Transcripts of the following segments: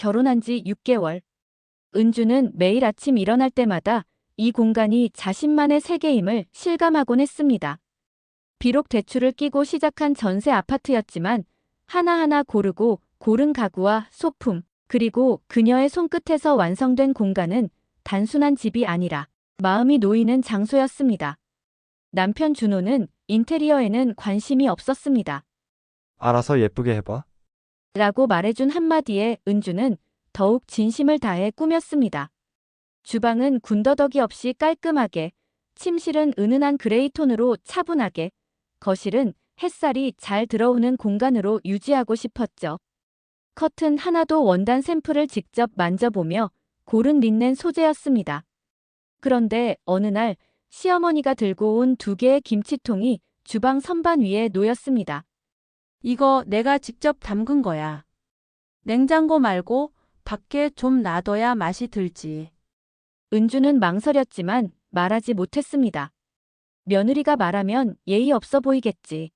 결혼한 지 6개월. 은주는 매일 아침 일어날 때마다 이 공간이 자신만의 세계임을 실감하곤 했습니다. 비록 대출을 끼고 시작한 전세 아파트였지만 하나하나 고르고 고른 가구와 소품, 그리고 그녀의 손끝에서 완성된 공간은 단순한 집이 아니라 마음이 놓이는 장소였습니다. 남편 준호는 인테리어에는 관심이 없었습니다. 알아서 예쁘게 해봐. 라고 말해준 한마디에 은주는 더욱 진심을 다해 꾸몄습니다. 주방은 군더더기 없이 깔끔하게, 침실은 은은한 그레이 톤으로 차분하게, 거실은 햇살이 잘 들어오는 공간으로 유지하고 싶었죠. 커튼 하나도 원단 샘플을 직접 만져보며 고른 린넨 소재였습니다. 그런데 어느 날 시어머니가 들고 온 2개의 김치통이 주방 선반 위에 놓였습니다. 이거 내가 직접 담근 거야. 냉장고 말고 밖에 좀 놔둬야 맛이 들지. 은주는 망설였지만 말하지 못했습니다. 며느리가 말하면 예의 없어 보이겠지.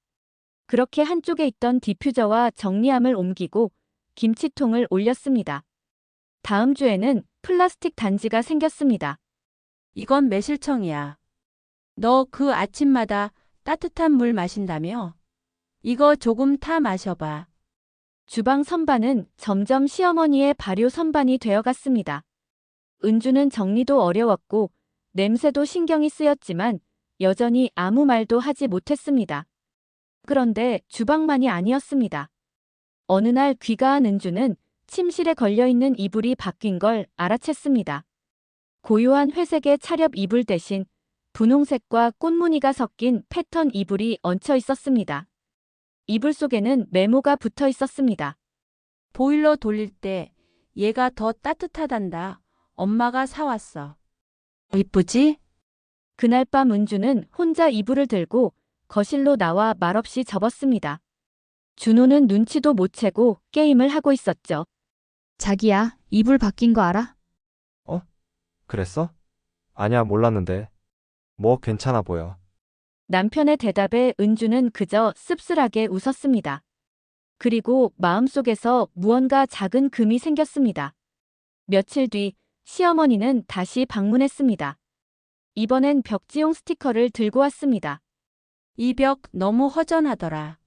그렇게 한쪽에 있던 디퓨저와 정리함을 옮기고 김치통을 올렸습니다. 다음 주에는 플라스틱 단지가 생겼습니다. 이건 매실청이야. 너 그 아침마다 따뜻한 물 마신다며? 이거 조금 타 마셔봐. 주방 선반은 점점 시어머니의 발효 선반이 되어갔습니다. 은주는 정리도 어려웠고 냄새도 신경이 쓰였지만 여전히 아무 말도 하지 못했습니다. 그런데 주방만이 아니었습니다. 어느 날 귀가한 은주는 침실에 걸려있는 이불이 바뀐 걸 알아챘습니다. 고요한 회색의 차렵 이불 대신 분홍색과 꽃무늬가 섞인 패턴 이불이 얹혀 있었습니다. 이불 속에는 메모가 붙어 있었습니다. 보일러 돌릴 때 얘가 더 따뜻하단다. 엄마가 사왔어. 이쁘지? 그날 밤 은주는 혼자 이불을 들고 거실로 나와 말없이 접었습니다. 준호는 눈치도 못 채고 게임을 하고 있었죠. 자기야, 이불 바뀐 거 알아? 그랬어? 아니야, 몰랐는데. 뭐 괜찮아 보여. 남편의 대답에 은주는 그저 씁쓸하게 웃었습니다. 그리고 마음속에서 무언가 작은 금이 생겼습니다. 며칠 뒤 시어머니는 다시 방문했습니다. 이번엔 벽지용 스티커를 들고 왔습니다. 이 벽 너무 허전하더라.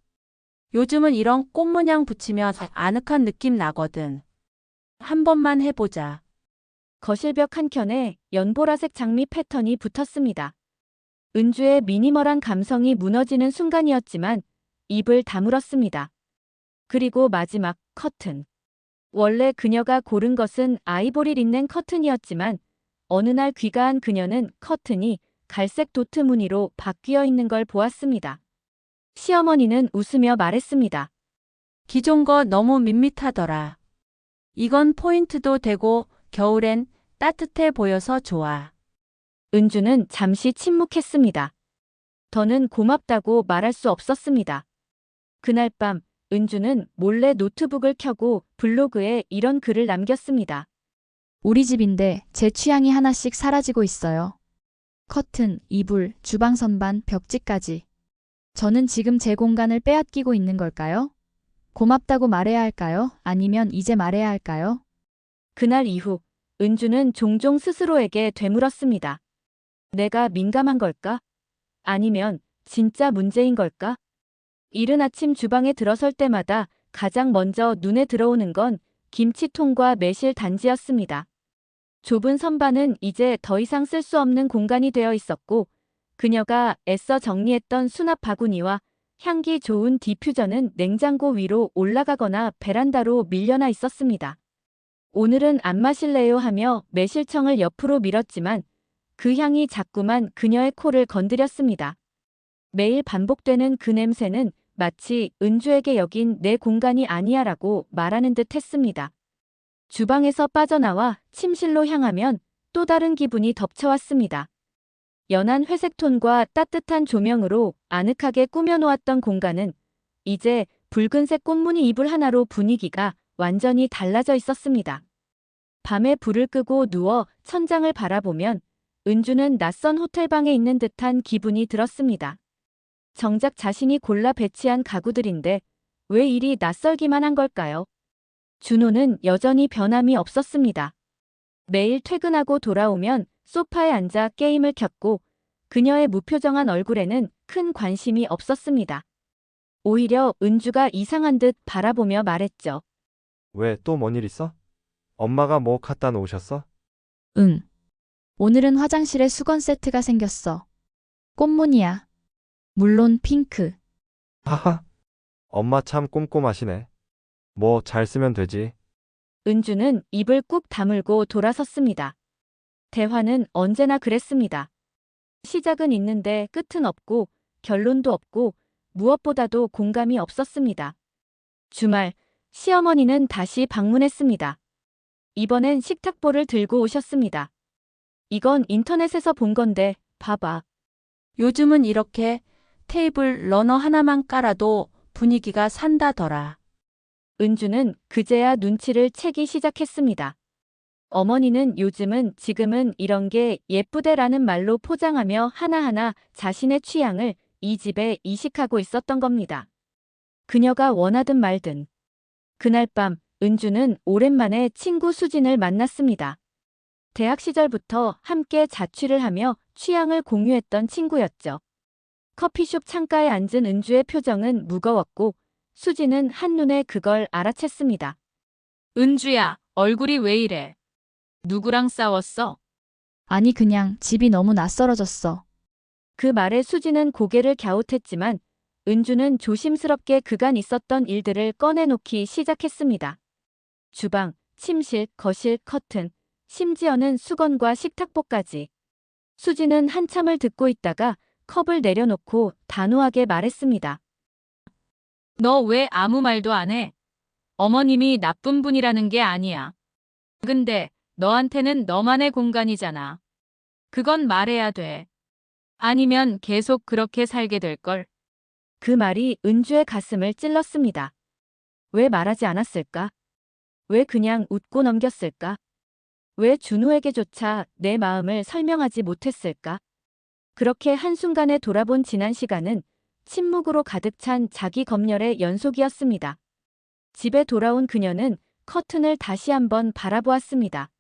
요즘은 이런 꽃 모양 붙이면 아늑한 느낌 나거든. 한 번만 해보자. 거실벽 한켠에 연보라색 장미 패턴이 붙었습니다. 은주의 미니멀한 감성이 무너지는 순간이었지만 입을 다물었습니다. 그리고 마지막 커튼. 원래 그녀가 고른 것은 아이보리 린넨 커튼이었지만 어느 날 귀가한 그녀는 커튼이 갈색 도트 무늬로 바뀌어 있는 걸 보았습니다. 시어머니는 웃으며 말했습니다. 기존 거 너무 밋밋하더라. 이건 포인트도 되고 겨울엔 따뜻해 보여서 좋아. 은주는 잠시 침묵했습니다. 더는 고맙다고 말할 수 없었습니다. 그날 밤 은주는 몰래 노트북을 켜고 블로그에 이런 글을 남겼습니다. 우리 집인데 제 취향이 하나씩 사라지고 있어요. 커튼, 이불, 주방 선반, 벽지까지. 저는 지금 제 공간을 빼앗기고 있는 걸까요? 고맙다고 말해야 할까요? 아니면 이제 말해야 할까요? 그날 이후 은주는 종종 스스로에게 되물었습니다. 내가 민감한 걸까? 아니면 진짜 문제인 걸까? 이른 아침 주방에 들어설 때마다 가장 먼저 눈에 들어오는 건 김치통과 매실 단지였습니다. 좁은 선반은 이제 더 이상 쓸 수 없는 공간이 되어 있었고 그녀가 애써 정리했던 수납 바구니와 향기 좋은 디퓨저는 냉장고 위로 올라가거나 베란다로 밀려나 있었습니다. 오늘은 안 마실래요 하며 매실청을 옆으로 밀었지만 그 향이 자꾸만 그녀의 코를 건드렸습니다. 매일 반복되는 그 냄새는 마치 은주에게 여긴 내 공간이 아니야라고 말하는 듯 했습니다. 주방에서 빠져나와 침실로 향하면 또 다른 기분이 덮쳐왔습니다. 연한 회색 톤과 따뜻한 조명으로 아늑하게 꾸며놓았던 공간은 이제 붉은색 꽃무늬 이불 하나로 분위기가 완전히 달라져 있었습니다. 밤에 불을 끄고 누워 천장을 바라보면 은주는 낯선 호텔방에 있는 듯한 기분이 들었습니다. 정작 자신이 골라 배치한 가구들인데 왜 이리 낯설기만 한 걸까요? 준호는 여전히 변함이 없었습니다. 매일 퇴근하고 돌아오면 소파에 앉아 게임을 켰고 그녀의 무표정한 얼굴에는 큰 관심이 없었습니다. 오히려 은주가 이상한 듯 바라보며 말했죠. 왜 또 뭔 일 있어? 엄마가 뭐 갖다 놓으셨어? 응. 오늘은 화장실에 수건 세트가 생겼어. 꽃무늬야. 물론 핑크. 하하. 엄마 참 꼼꼼하시네. 뭐 잘 쓰면 되지. 은주는 입을 꾹 다물고 돌아섰습니다. 대화는 언제나 그랬습니다. 시작은 있는데 끝은 없고 결론도 없고 무엇보다도 공감이 없었습니다. 주말, 시어머니는 다시 방문했습니다. 이번엔 식탁보를 들고 오셨습니다. 이건 인터넷에서 본 건데 봐봐. 요즘은 이렇게 테이블 러너 하나만 깔아도 분위기가 산다더라. 은주는 그제야 눈치를 채기 시작했습니다. 어머니는 요즘은 지금은 이런 게 예쁘대라는 말로 포장하며 하나하나 자신의 취향을 이 집에 이식하고 있었던 겁니다. 그녀가 원하든 말든. 그날 밤 은주는 오랜만에 친구 수진을 만났습니다. 대학 시절부터 함께 자취를 하며 취향을 공유했던 친구였죠. 커피숍 창가에 앉은 은주의 표정은 무거웠고 수진은 한눈에 그걸 알아챘습니다. 은주야, 얼굴이 왜 이래? 누구랑 싸웠어? 아니 그냥 집이 너무 낯설어졌어. 그 말에 수진은 고개를 갸웃했지만 은주는 조심스럽게 그간 있었던 일들을 꺼내놓기 시작했습니다. 주방, 침실, 거실, 커튼, 심지어는 수건과 식탁보까지. 수진은 한참을 듣고 있다가 컵을 내려놓고 단호하게 말했습니다. 너 왜 아무 말도 안 해? 어머님이 나쁜 분이라는 게 아니야. 근데 너한테는 너만의 공간이잖아. 그건 말해야 돼. 아니면 계속 그렇게 살게 될걸. 그 말이 은주의 가슴을 찔렀습니다. 왜 말하지 않았을까? 왜 그냥 웃고 넘겼을까? 왜 준호에게조차 내 마음을 설명하지 못했을까? 그렇게 한순간에 돌아본 지난 시간은 침묵으로 가득 찬 자기 검열의 연속이었습니다. 집에 돌아온 그녀는 커튼을 다시 한번 바라보았습니다.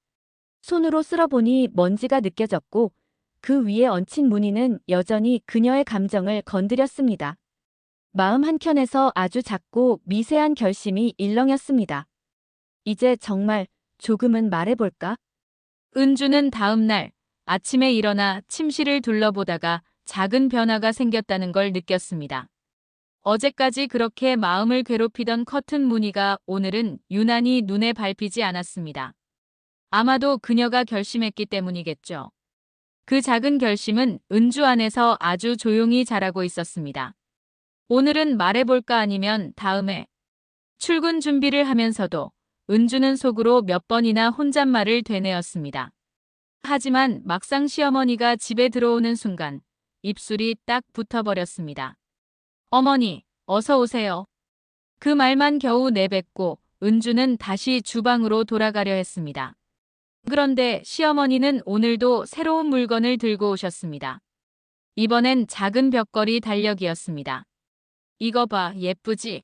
손으로 쓸어보니 먼지가 느껴졌고 그 위에 얹힌 무늬는 여전히 그녀의 감정을 건드렸습니다. 마음 한켠에서 아주 작고 미세한 결심이 일렁였습니다. 이제 정말 조금은 말해볼까? 은주는 다음 날 아침에 일어나 침실을 둘러보다가 작은 변화가 생겼다는 걸 느꼈습니다. 어제까지 그렇게 마음을 괴롭히던 커튼 무늬가 오늘은 유난히 눈에 밟히지 않았습니다. 아마도 그녀가 결심했기 때문이겠죠. 그 작은 결심은 은주 안에서 아주 조용히 자라고 있었습니다. 오늘은 말해볼까 아니면 다음에. 출근 준비를 하면서도 은주는 속으로 몇 번이나 혼잣말을 되뇌었습니다. 하지만 막상 시어머니가 집에 들어오는 순간 입술이 딱 붙어버렸습니다. 어머니, 어서 오세요. 그 말만 겨우 내뱉고 은주는 다시 주방으로 돌아가려 했습니다. 그런데 시어머니는 오늘도 새로운 물건을 들고 오셨습니다. 이번엔 작은 벽걸이 달력이었습니다. 이거 봐, 예쁘지?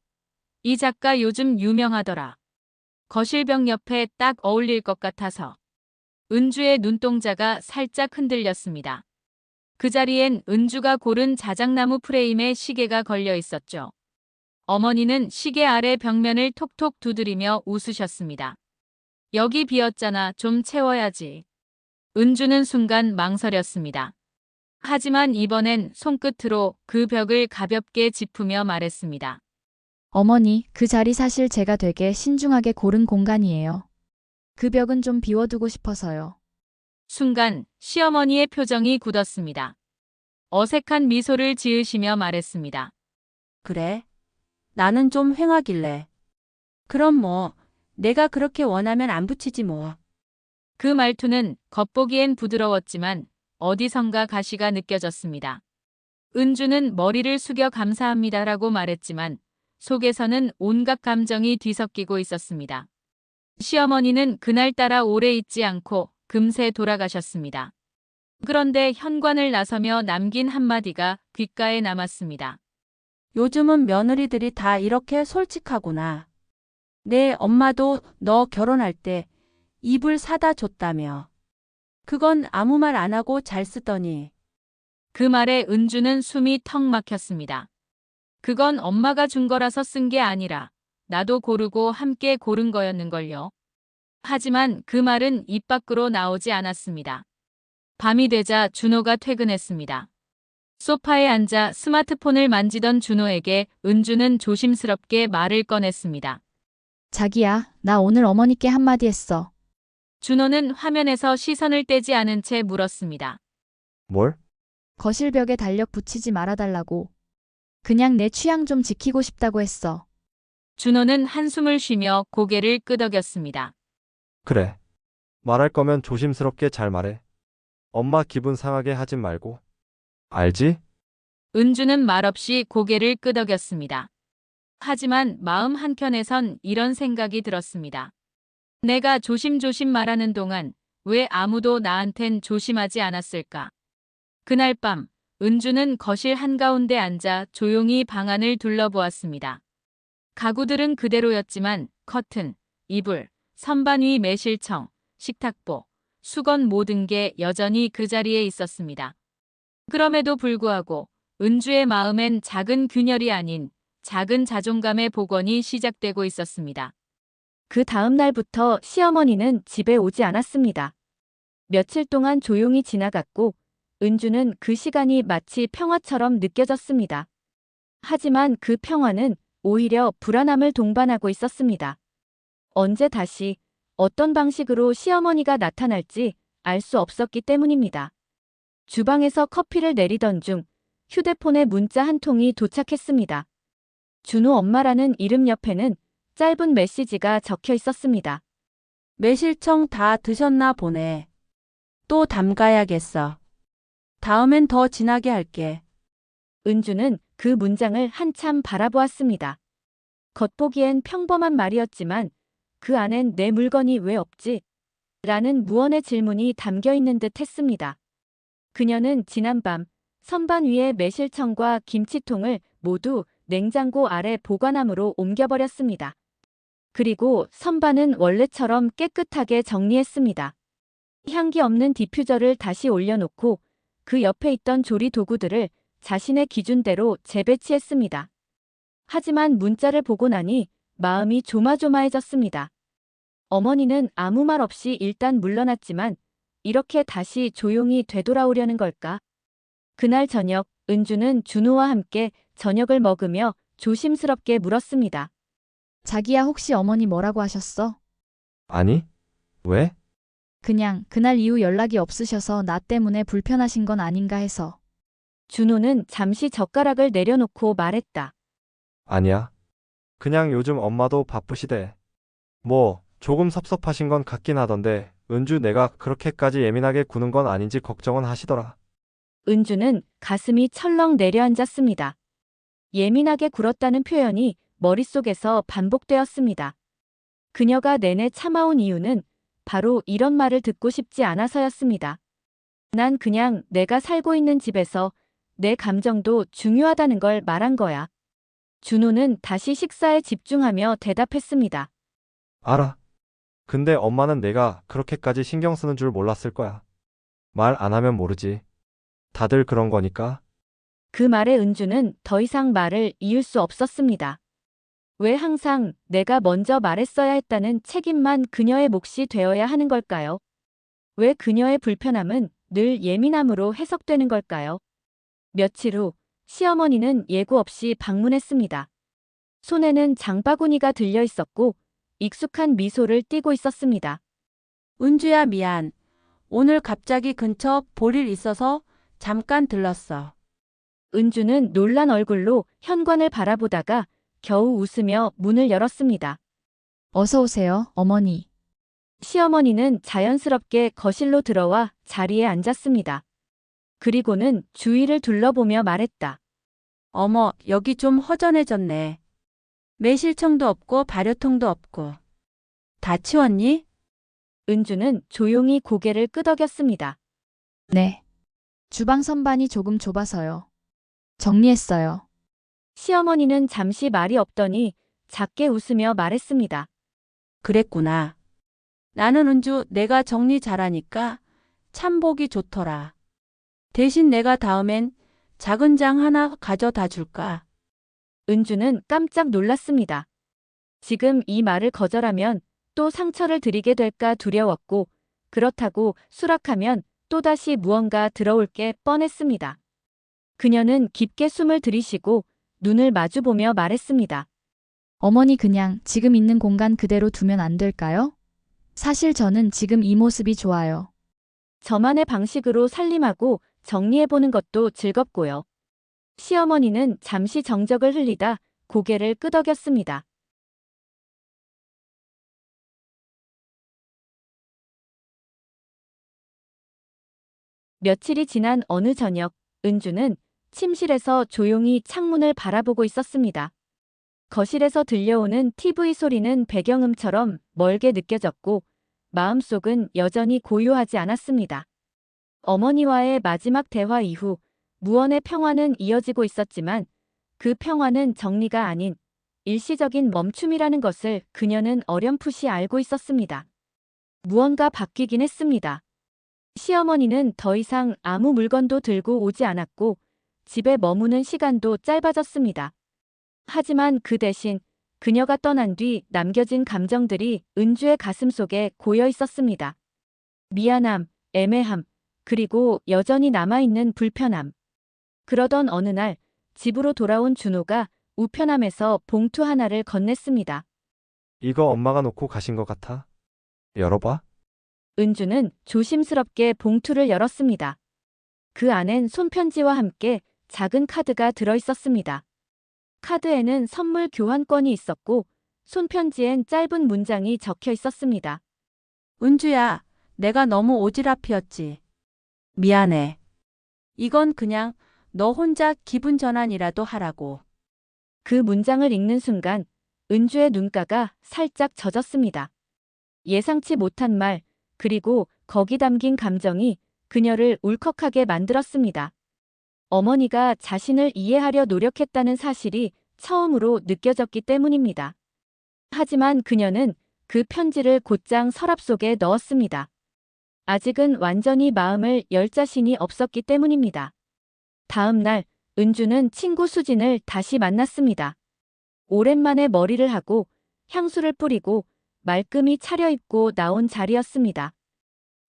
이 작가 요즘 유명하더라. 거실벽 옆에 딱 어울릴 것 같아서. 은주의 눈동자가 살짝 흔들렸습니다. 그 자리엔 은주가 고른 자작나무 프레임에 시계가 걸려 있었죠. 어머니는 시계 아래 벽면을 톡톡 두드리며 웃으셨습니다. 여기 비었잖아, 좀 채워야지. 은주는 순간 망설였습니다. 하지만 이번엔 손끝으로 그 벽을 가볍게 짚으며 말했습니다. 어머니, 그 자리 사실 제가 되게 신중하게 고른 공간이에요. 그 벽은 좀 비워두고 싶어서요. 순간 시어머니의 표정이 굳었습니다. 어색한 미소를 지으시며 말했습니다. 그래? 나는 좀 휑하길래. 그럼 뭐, 내가 그렇게 원하면 안 붙이지 뭐. 그 말투는 겉보기엔 부드러웠지만 어디선가 가시가 느껴졌습니다. 은주는 머리를 숙여 감사합니다라고 말했지만 속에서는 온갖 감정이 뒤섞이고 있었습니다. 시어머니는 그날따라 오래 있지 않고 금세 돌아가셨습니다. 그런데 현관을 나서며 남긴 한마디가 귓가에 남았습니다. 요즘은 며느리들이 다 이렇게 솔직하구나. 내 엄마도 너 결혼할 때 이불 사다 줬다며. 그건 아무 말 안 하고 잘 쓰더니. 그 말에 은주는 숨이 턱 막혔습니다. 그건 엄마가 준 거라서 쓴 게 아니라 나도 고르고 함께 고른 거였는걸요. 하지만 그 말은 입 밖으로 나오지 않았습니다. 밤이 되자 준호가 퇴근했습니다. 소파에 앉아 스마트폰을 만지던 준호에게 은주는 조심스럽게 말을 꺼냈습니다. 자기야, 나 오늘 어머니께 한마디 했어. 준호는 화면에서 시선을 떼지 않은 채 물었습니다. 뭘? 거실벽에 달력 붙이지 말아달라고. 그냥 내 취향 좀 지키고 싶다고 했어. 준호는 한숨을 쉬며 고개를 끄덕였습니다. 그래. 말할 거면 조심스럽게 잘 말해. 엄마 기분 상하게 하진 말고. 알지? 은주는 말없이 고개를 끄덕였습니다. 하지만 마음 한켠에선 이런 생각이 들었습니다. 내가 조심조심 말하는 동안 왜 아무도 나한텐 조심하지 않았을까? 그날 밤 은주는 거실 한가운데 앉아 조용히 방안을 둘러보았습니다. 가구들은 그대로였지만 커튼, 이불, 선반 위 매실청, 식탁보, 수건 모든 게 여전히 그 자리에 있었습니다. 그럼에도 불구하고 은주의 마음엔 작은 균열이 아닌 작은 자존감의 복원이 시작되고 있었습니다. 그 다음 날부터 시어머니는 집에 오지 않았습니다. 며칠 동안 조용히 지나갔고 은주는 그 시간이 마치 평화처럼 느껴졌습니다. 하지만 그 평화는 오히려 불안함을 동반하고 있었습니다. 언제 다시 어떤 방식으로 시어머니가 나타날지 알 수 없었기 때문입니다. 주방에서 커피를 내리던 중 휴대폰에 문자 한 통이 도착했습니다. 준호 엄마라는 이름 옆에는 짧은 메시지가 적혀 있었습니다. 매실청 다 드셨나 보네. 또 담가야겠어. 다음엔 더 진하게 할게. 은주는 그 문장을 한참 바라보았습니다. 겉보기엔 평범한 말이었지만 그 안엔 내 물건이 왜 없지? 라는 무언의 질문이 담겨 있는 듯 했습니다. 그녀는 지난밤 선반 위에 매실청과 김치통을 모두 냉장고 아래 보관함으로 옮겨버렸습니다. 그리고 선반은 원래처럼 깨끗하게 정리했습니다. 향기 없는 디퓨저를 다시 올려놓고 그 옆에 있던 조리 도구들을 자신의 기준대로 재배치했습니다. 하지만 문자를 보고 나니 마음이 조마조마해졌습니다. 어머니는 아무 말 없이 일단 물러났지만 이렇게 다시 조용히 되돌아오려는 걸까? 그날 저녁 은주는 준호와 함께 저녁을 먹으며 조심스럽게 물었습니다. 자기야, 혹시 어머니 뭐라고 하셨어? 아니? 왜? 그냥 그날 이후 연락이 없으셔서 나 때문에 불편하신 건 아닌가 해서. 준호는 잠시 젓가락을 내려놓고 말했다. 아니야. 그냥 요즘 엄마도 바쁘시대. 뭐, 조금 섭섭하신 건 같긴 하던데, 은주 내가 그렇게까지 예민하게 구는 건 아닌지 걱정은 하시더라. 은주는 가슴이 철렁 내려앉았습니다. 예민하게 굴었다는 표현이 머릿속에서 반복되었습니다. 그녀가 내내 참아온 이유는 바로 이런 말을 듣고 싶지 않아서였습니다. 난 그냥 내가 살고 있는 집에서 내 감정도 중요하다는 걸 말한 거야. 준호는 다시 식사에 집중하며 대답했습니다. 알아. 근데 엄마는 내가 그렇게까지 신경 쓰는 줄 몰랐을 거야. 말 안 하면 모르지. 다들 그런 거니까. 그 말에 은주는 더 이상 말을 이을 수 없었습니다. 왜 항상 내가 먼저 말했어야 했다는 책임만 그녀의 몫이 되어야 하는 걸까요? 왜 그녀의 불편함은 늘 예민함으로 해석되는 걸까요? 며칠 후 시어머니는 예고 없이 방문했습니다. 손에는 장바구니가 들려 있었고 익숙한 미소를 띠고 있었습니다. 은주야, 미안. 오늘 갑자기 근처 볼 일 있어서 잠깐 들렀어. 은주는 놀란 얼굴로 현관을 바라보다가 겨우 웃으며 문을 열었습니다. 어서 오세요, 어머니. 시어머니는 자연스럽게 거실로 들어와 자리에 앉았습니다. 그리고는 주위를 둘러보며 말했다. 어머, 여기 좀 허전해졌네. 매실청도 없고 발효통도 없고. 다 치웠니? 은주는 조용히 고개를 끄덕였습니다. 네. 주방 선반이 조금 좁아서요. 정리했어요. 시어머니는 잠시 말이 없더니 작게 웃으며 말했습니다. 그랬구나. 나는 은주 내가 정리 잘하니까 참 보기 좋더라. 대신 내가 다음엔 작은 장 하나 가져다 줄까? 은주는 깜짝 놀랐습니다. 지금 이 말을 거절하면 또 상처를 드리게 될까 두려웠고, 그렇다고 수락하면 또다시 무언가 들어올 게 뻔했습니다. 그녀는 깊게 숨을 들이쉬고 눈을 마주보며 말했습니다. 어머니 그냥 지금 있는 공간 그대로 두면 안 될까요? 사실 저는 지금 이 모습이 좋아요. 저만의 방식으로 살림하고 정리해보는 것도 즐겁고요. 시어머니는 잠시 정적을 흘리다 고개를 끄덕였습니다. 며칠이 지난 어느 저녁, 은주는 침실에서 조용히 창문을 바라보고 있었습니다. 거실에서 들려오는 TV 소리는 배경음처럼 멀게 느껴졌고, 마음속은 여전히 고요하지 않았습니다. 어머니와의 마지막 대화 이후 무언의 평화는 이어지고 있었지만 그 평화는 정리가 아닌 일시적인 멈춤이라는 것을 그녀는 어렴풋이 알고 있었습니다. 무언가 바뀌긴 했습니다. 시어머니는 더 이상 아무 물건도 들고 오지 않았고 집에 머무는 시간도 짧아졌습니다. 하지만 그 대신 그녀가 떠난 뒤 남겨진 감정들이 은주의 가슴 속에 고여 있었습니다. 미안함, 애매함, 그리고 여전히 남아있는 불편함. 그러던 어느 날 집으로 돌아온 준호가 우편함에서 봉투 하나를 건넸습니다. 이거 엄마가 놓고 가신 것 같아. 열어봐. 은주는 조심스럽게 봉투를 열었습니다. 그 안엔 손편지와 함께 작은 카드가 들어있었습니다. 카드에는 선물 교환권이 있었고 손편지엔 짧은 문장이 적혀 있었습니다. 은주야, 내가 너무 오지랖이었지. 미안해. 이건 그냥 너 혼자 기분 전환이라도 하라고. 그 문장을 읽는 순간 은주의 눈가가 살짝 젖었습니다. 예상치 못한 말, 그리고 거기 담긴 감정이 그녀를 울컥하게 만들었습니다. 어머니가 자신을 이해하려 노력했다는 사실이 처음으로 느껴졌기 때문입니다. 하지만 그녀는 그 편지를 곧장 서랍 속에 넣었습니다. 아직은 완전히 마음을 열 자신이 없었기 때문입니다. 다음 날 은주는 친구 수진을 다시 만났습니다. 오랜만에 머리를 하고 향수를 뿌리고 말끔히 차려입고 나온 자리였습니다.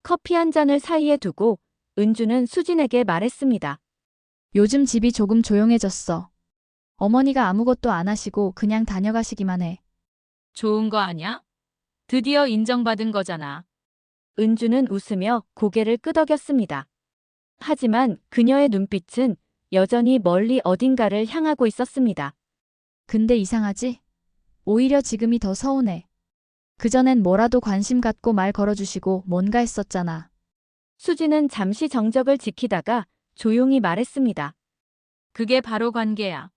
커피 한 잔을 사이에 두고 은주는 수진에게 말했습니다. 요즘 집이 조금 조용해졌어. 어머니가 아무것도 안 하시고 그냥 다녀가시기만 해. 좋은 거 아냐? 드디어 인정받은 거잖아. 은주는 웃으며 고개를 끄덕였습니다. 하지만 그녀의 눈빛은 여전히 멀리 어딘가를 향하고 있었습니다. 근데 이상하지? 오히려 지금이 더 서운해. 그전엔 뭐라도 관심 갖고 말 걸어주시고 뭔가 했었잖아. 수지는 잠시 정적을 지키다가 조용히 말했습니다. 그게 바로 관계야.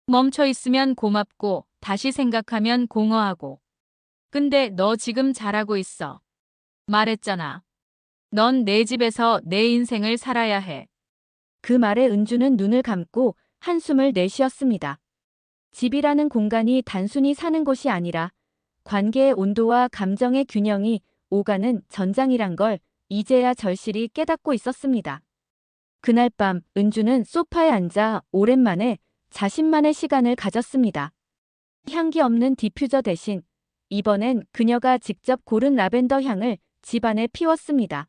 멈춰 있으면 고맙고 다시 생각하면 공허하고. 근데 너 지금 잘하고 있어. 말했잖아. 넌 내 집에서 내 인생을 살아야 해. 그 말에 은주는 눈을 감고 한숨을 내쉬었습니다. 집이라는 공간이 단순히 사는 곳이 아니라 관계의 온도와 감정의 균형이 오가는 전장이란 걸 이제야 절실히 깨닫고 있었습니다. 그날 밤 은주는 소파에 앉아 오랜만에 자신만의 시간을 가졌습니다. 향기 없는 디퓨저 대신 이번엔 그녀가 직접 고른 라벤더 향을 집안에 피웠습니다.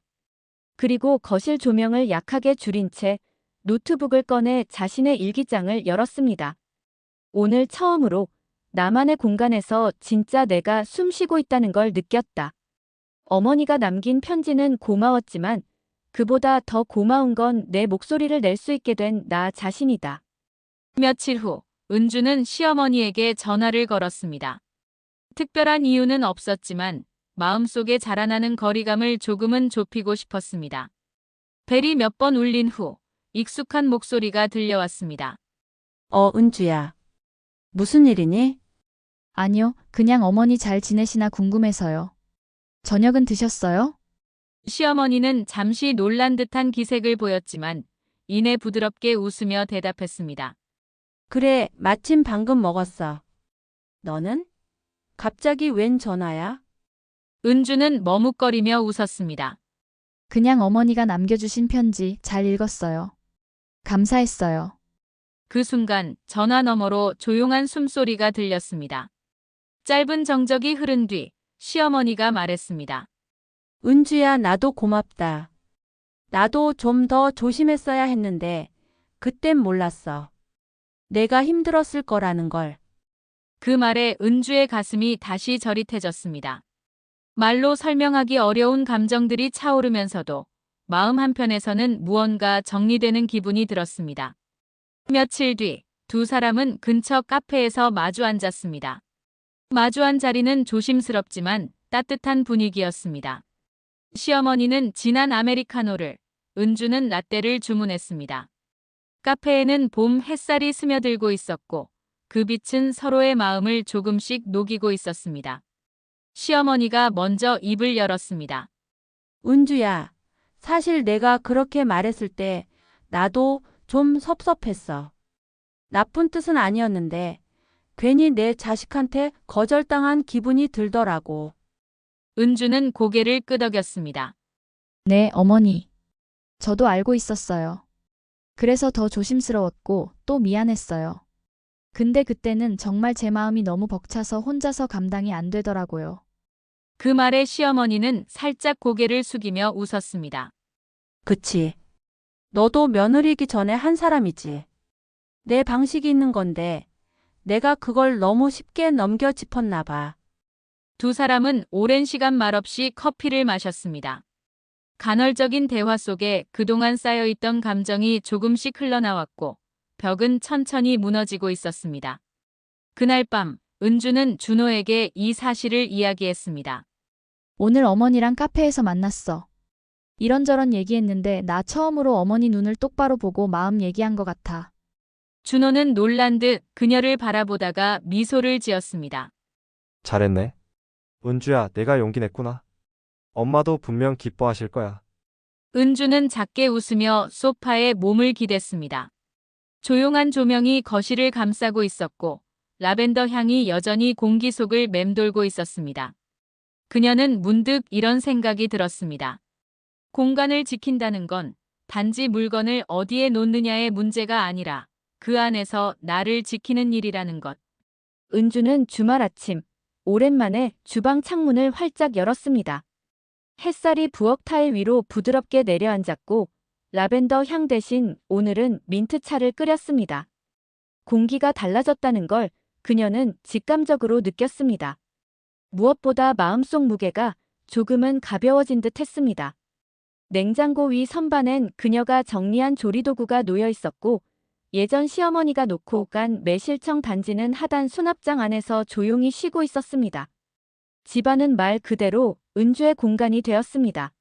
그리고 거실 조명을 약하게 줄인 채 노트북을 꺼내 자신의 일기장을 열었습니다. 오늘 처음으로 나만의 공간에서 진짜 내가 숨쉬고 있다는 걸 느꼈다. 어머니가 남긴 편지는 고마웠지만 그보다 더 고마운 건 내 목소리를 낼 수 있게 된 나 자신이다. 며칠 후 은주는 시어머니에게 전화를 걸었습니다. 특별한 이유는 없었지만 마음속에 자라나는 거리감을 조금은 좁히고 싶었습니다. 벨이 몇 번 울린 후 익숙한 목소리가 들려왔습니다. 은주야. 무슨 일이니? 아니요, 그냥 어머니 잘 지내시나 궁금해서요. 저녁은 드셨어요? 시어머니는 잠시 놀란 듯한 기색을 보였지만 이내 부드럽게 웃으며 대답했습니다. 그래, 마침 방금 먹었어. 너는? 갑자기 웬 전화야? 은주는 머뭇거리며 웃었습니다. 그냥 어머니가 남겨주신 편지 잘 읽었어요. 감사했어요. 그 순간 전화 너머로 조용한 숨소리가 들렸습니다. 짧은 정적이 흐른 뒤 시어머니가 말했습니다. 은주야, 나도 고맙다. 나도 좀 더 조심했어야 했는데 그땐 몰랐어. 내가 힘들었을 거라는 걸. 그 말에 은주의 가슴이 다시 저릿해졌습니다. 말로 설명하기 어려운 감정들이 차오르면서도 마음 한편에서는 무언가 정리되는 기분이 들었습니다. 며칠 뒤 두 사람은 근처 카페에서 마주 앉았습니다. 마주한 자리는 조심스럽지만 따뜻한 분위기였습니다. 시어머니는 진한 아메리카노를, 은주는 라떼를 주문했습니다. 카페에는 봄 햇살이 스며들고 있었고 그 빛은 서로의 마음을 조금씩 녹이고 있었습니다. 시어머니가 먼저 입을 열었습니다. 은주야, 사실 내가 그렇게 말했을 때 나도 좀 섭섭했어. 나쁜 뜻은 아니었는데 괜히 내 자식한테 거절당한 기분이 들더라고. 은주는 고개를 끄덕였습니다. 네, 어머니. 저도 알고 있었어요. 그래서 더 조심스러웠고 또 미안했어요. 근데 그때는 정말 제 마음이 너무 벅차서 혼자서 감당이 안 되더라고요. 그 말에 시어머니는 살짝 고개를 숙이며 웃었습니다. 그치. 너도 며느리기 전에 한 사람이지. 내 방식이 있는 건데 내가 그걸 너무 쉽게 넘겨 짚었나 봐. 두 사람은 오랜 시간 말없이 커피를 마셨습니다. 간헐적인 대화 속에 그동안 쌓여있던 감정이 조금씩 흘러나왔고 벽은 천천히 무너지고 있었습니다. 그날 밤 은주는 준호에게 이 사실을 이야기했습니다. 오늘 어머니랑 카페에서 만났어. 이런저런 얘기했는데 나 처음으로 어머니 눈을 똑바로 보고 마음 얘기한 것 같아. 준호는 놀란 듯 그녀를 바라보다가 미소를 지었습니다. 잘했네. 은주야, 내가 용기 냈구나. 엄마도 분명 기뻐하실 거야. 은주는 작게 웃으며 소파에 몸을 기댔습니다. 조용한 조명이 거실을 감싸고 있었고 라벤더 향이 여전히 공기 속을 맴돌고 있었습니다. 그녀는 문득 이런 생각이 들었습니다. 공간을 지킨다는 건 단지 물건을 어디에 놓느냐의 문제가 아니라 그 안에서 나를 지키는 일이라는 것. 은주는 주말 아침 오랜만에 주방 창문을 활짝 열었습니다. 햇살이 부엌 타일 위로 부드럽게 내려앉았고 라벤더 향 대신 오늘은 민트차를 끓였습니다. 공기가 달라졌다는 걸 그녀는 직감적으로 느꼈습니다. 무엇보다 마음속 무게가 조금은 가벼워진 듯 했습니다. 냉장고 위 선반엔 그녀가 정리한 조리도구가 놓여 있었고 예전 시어머니가 놓고 간 매실청 단지는 하단 수납장 안에서 조용히 쉬고 있었습니다. 집안은 말 그대로 은주의 공간이 되었습니다.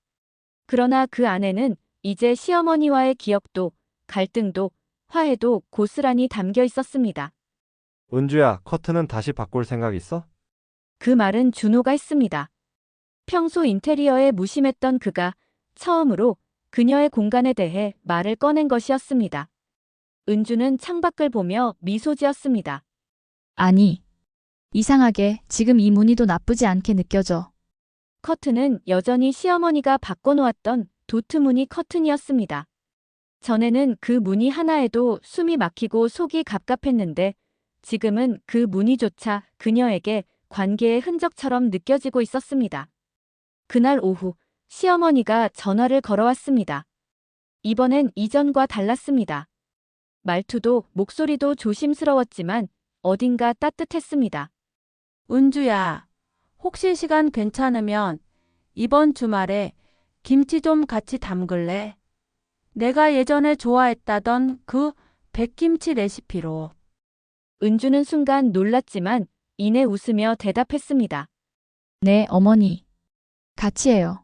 그러나 그 안에는 이제 시어머니와의 기억도, 갈등도, 화해도 고스란히 담겨 있었습니다. 은주야, 커튼은 다시 바꿀 생각 있어? 그 말은 준호가 했습니다. 평소 인테리어에 무심했던 그가 처음으로 그녀의 공간에 대해 말을 꺼낸 것이었습니다. 은주는 창밖을 보며 미소 지었습니다. 아니. 이상하게 지금 이 무늬도 나쁘지 않게 느껴져. 커튼은 여전히 시어머니가 바꿔놓았던 도트 무늬 커튼이었습니다. 전에는 그 무늬 하나에도 숨이 막히고 속이 갑갑했는데 지금은 그 무늬조차 그녀에게 관계의 흔적처럼 느껴지고 있었습니다. 그날 오후 시어머니가 전화를 걸어왔습니다. 이번엔 이전과 달랐습니다. 말투도 목소리도 조심스러웠지만 어딘가 따뜻했습니다. 은주야, 혹시 시간 괜찮으면 이번 주말에 김치 좀 같이 담글래? 내가 예전에 좋아했다던 그 백김치 레시피로. 은주는 순간 놀랐지만 이내 웃으며 대답했습니다. 네, 어머니. 같이 해요.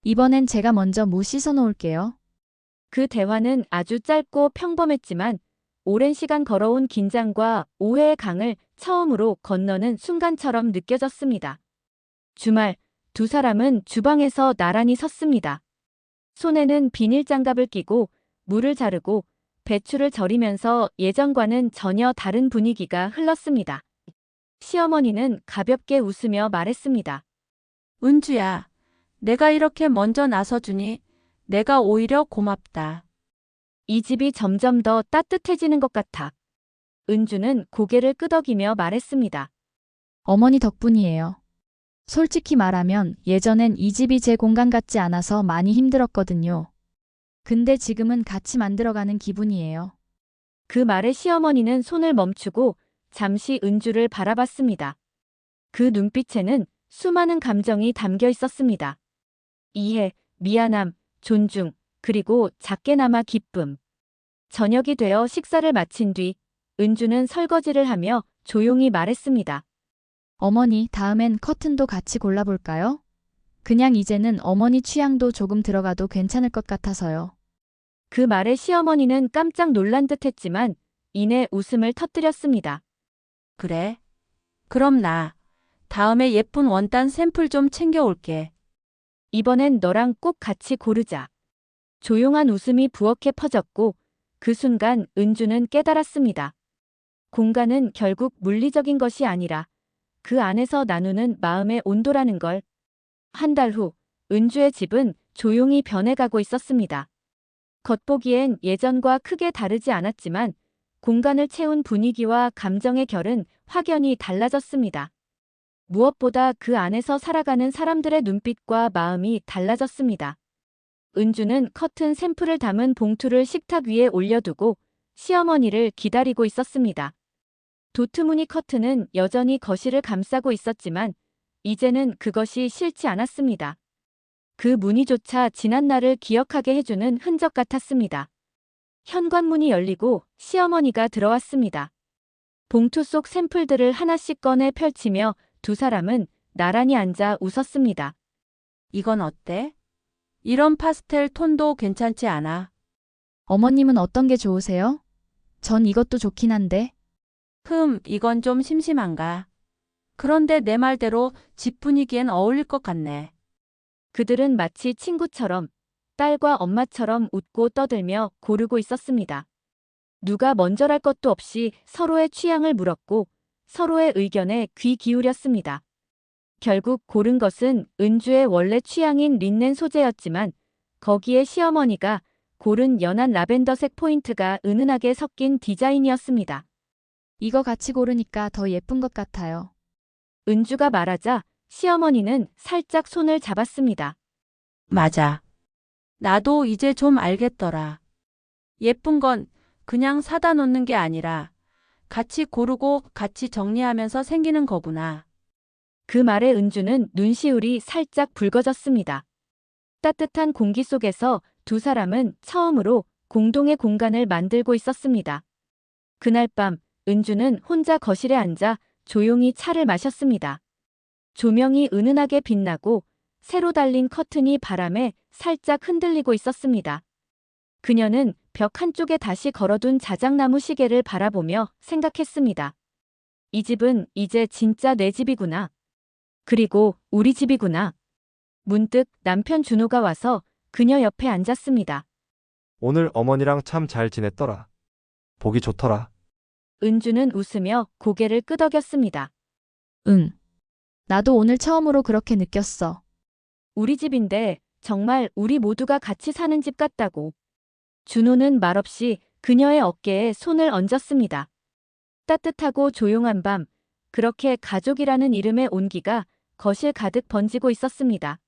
이번엔 제가 먼저 무 씻어 놓을게요. 그 대화는 아주 짧고 평범했지만 오랜 시간 걸어온 긴장과 오해의 강을 처음으로 건너는 순간처럼 느껴졌습니다. 주말 두 사람은 주방에서 나란히 섰습니다. 손에는 비닐 장갑을 끼고 물을 자르고 배추를 절이면서 예전과는 전혀 다른 분위기가 흘렀습니다. 시어머니는 가볍게 웃으며 말했습니다. 은주야, 내가 이렇게 먼저 나서주니 내가 오히려 고맙다. 이 집이 점점 더 따뜻해지는 것 같아. 은주는 고개를 끄덕이며 말했습니다. 어머니 덕분이에요. 솔직히 말하면 예전엔 이 집이 제 공간 같지 않아서 많이 힘들었거든요. 근데 지금은 같이 만들어가는 기분이에요. 그 말에 시어머니는 손을 멈추고 잠시 은주를 바라봤습니다. 그 눈빛에는 수많은 감정이 담겨 있었습니다. 이해, 미안함, 존중, 그리고 작게나마 기쁨. 저녁이 되어 식사를 마친 뒤 은주는 설거지를 하며 조용히 말했습니다. 어머니, 다음엔 커튼도 같이 골라볼까요? 그냥 이제는 어머니 취향도 조금 들어가도 괜찮을 것 같아서요. 그 말에 시어머니는 깜짝 놀란 듯 했지만 이내 웃음을 터뜨렸습니다. 그래? 그럼 나 다음에 예쁜 원단 샘플 좀 챙겨올게. 이번엔 너랑 꼭 같이 고르자. 조용한 웃음이 부엌에 퍼졌고 그 순간 은주는 깨달았습니다. 공간은 결국 물리적인 것이 아니라 그 안에서 나누는 마음의 온도라는 걸. 한 달 후 은주의 집은 조용히 변해가고 있었습니다. 겉보기엔 예전과 크게 다르지 않았지만 공간을 채운 분위기와 감정의 결은 확연히 달라졌습니다. 무엇보다 그 안에서 살아가는 사람들의 눈빛과 마음이 달라졌습니다. 은주는 커튼 샘플을 담은 봉투를 식탁 위에 올려두고 시어머니를 기다리고 있었습니다. 도트무늬 커튼은 여전히 거실을 감싸고 있었지만 이제는 그것이 싫지 않았습니다. 그 무늬조차 지난 날을 기억하게 해주는 흔적 같았습니다. 현관문이 열리고 시어머니가 들어왔습니다. 봉투 속 샘플들을 하나씩 꺼내 펼치며 두 사람은 나란히 앉아 웃었습니다. 이건 어때? 이런 파스텔 톤도 괜찮지 않아? 어머님은 어떤 게 좋으세요? 전 이것도 좋긴 한데. 이건 좀 심심한가? 그런데 내 말대로 집 분위기엔 어울릴 것 같네. 그들은 마치 친구처럼 딸과 엄마처럼 웃고 떠들며 고르고 있었습니다. 누가 먼저랄 것도 없이 서로의 취향을 물었고 서로의 의견에 귀 기울였습니다. 결국 고른 것은 은주의 원래 취향인 린넨 소재였지만 거기에 시어머니가 고른 연한 라벤더색 포인트가 은은하게 섞인 디자인이었습니다. 이거 같이 고르니까 더 예쁜 것 같아요. 은주가 말하자 시어머니는 살짝 손을 잡았습니다. 맞아. 나도 이제 좀 알겠더라. 예쁜 건 그냥 사다 놓는 게 아니라 같이 고르고 같이 정리하면서 생기는 거구나. 그 말에 은주는 눈시울이 살짝 붉어졌습니다. 따뜻한 공기 속에서 두 사람은 처음으로 공동의 공간을 만들고 있었습니다. 그날 밤 은주는 혼자 거실에 앉아 조용히 차를 마셨습니다. 조명이 은은하게 빛나고 새로 달린 커튼이 바람에 살짝 흔들리고 있었습니다. 그녀는 벽 한쪽에 다시 걸어둔 자작나무 시계를 바라보며 생각했습니다. 이 집은 이제 진짜 내 집이구나. 그리고 우리 집이구나. 문득 남편 준호가 와서 그녀 옆에 앉았습니다. 오늘 어머니랑 참 잘 지냈더라. 보기 좋더라. 은주는 웃으며 고개를 끄덕였습니다. 응. 나도 오늘 처음으로 그렇게 느꼈어. 우리 집인데 정말 우리 모두가 같이 사는 집 같다고. 준호는 말없이 그녀의 어깨에 손을 얹었습니다. 따뜻하고 조용한 밤, 그렇게 가족이라는 이름의 온기가 거실 가득 번지고 있었습니다.